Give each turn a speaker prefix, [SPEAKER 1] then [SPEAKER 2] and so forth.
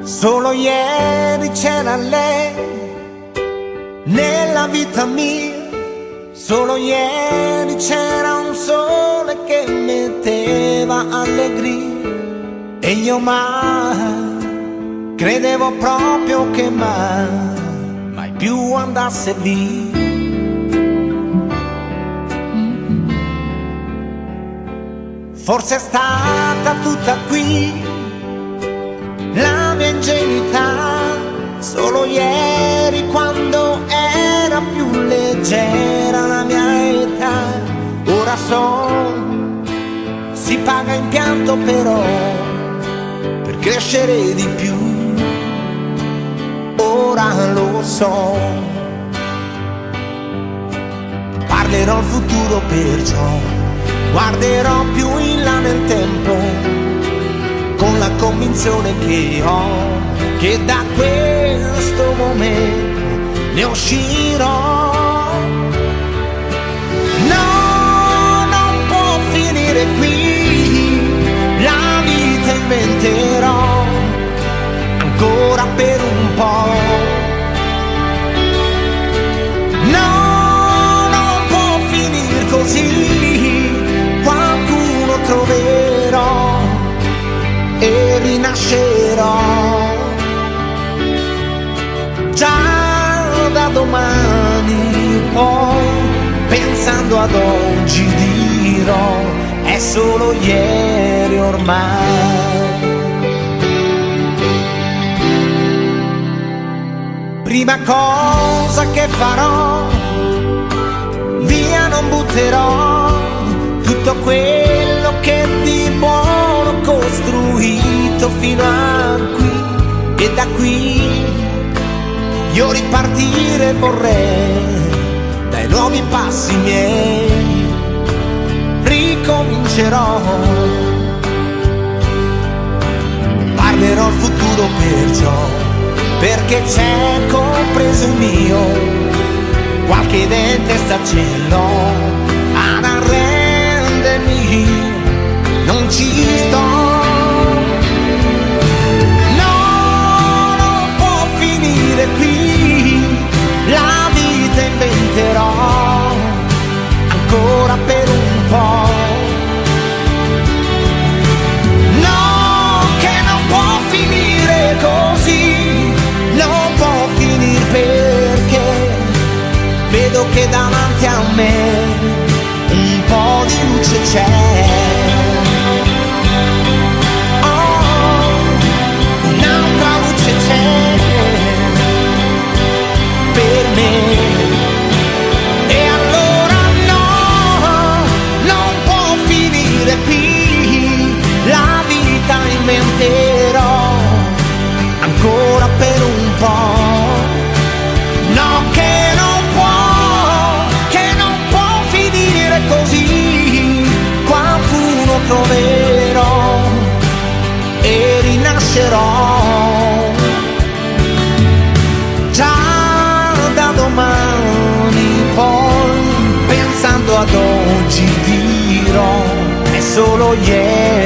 [SPEAKER 1] Solo ieri c'era lei nella vita mia, solo ieri c'era un sole che metteva allegria, e io mai credevo proprio che mai più andasse via. Forse è stata tutta qui la mia ingenuità, solo ieri quando era più leggera la mia età. Ora so, si paga in pianto però per crescere di più. Ora lo so, parlerò al futuro perciò, guarderò più in là nel tempo, con la convinzione che ho, che da questo momento ne uscirò. No, non può finire qui, la vita inventerò ancora per un po'. No, non può finire così, qualcuno troverò e rinascerò. Già da domani poi, pensando ad oggi dirò, è solo ieri ormai. Prima cosa che farò, via non butterò tutto quello che di buono costruito fino a qui, e da qui io ripartire vorrei dai nuovi passi miei. Ricomincerò, parlerò al futuro perciò, perché c'è compreso il mio, qualche dente sta ce l'ho ad arrendermi, non ci sto. No, non può finire qui, la vita inventerò ancora per un po'. No, che non può finire così, non può finire perché vedo che davanti a me un po' di luce c'è. Oh, un'altra luce c'è per me. E allora no, non può finire qui, la vita inventerò ancora per un po'. No, che non può finire così, qualcuno troverò e rinascerò. Già da domani poi, pensando ad oggi dirò, è solo ieri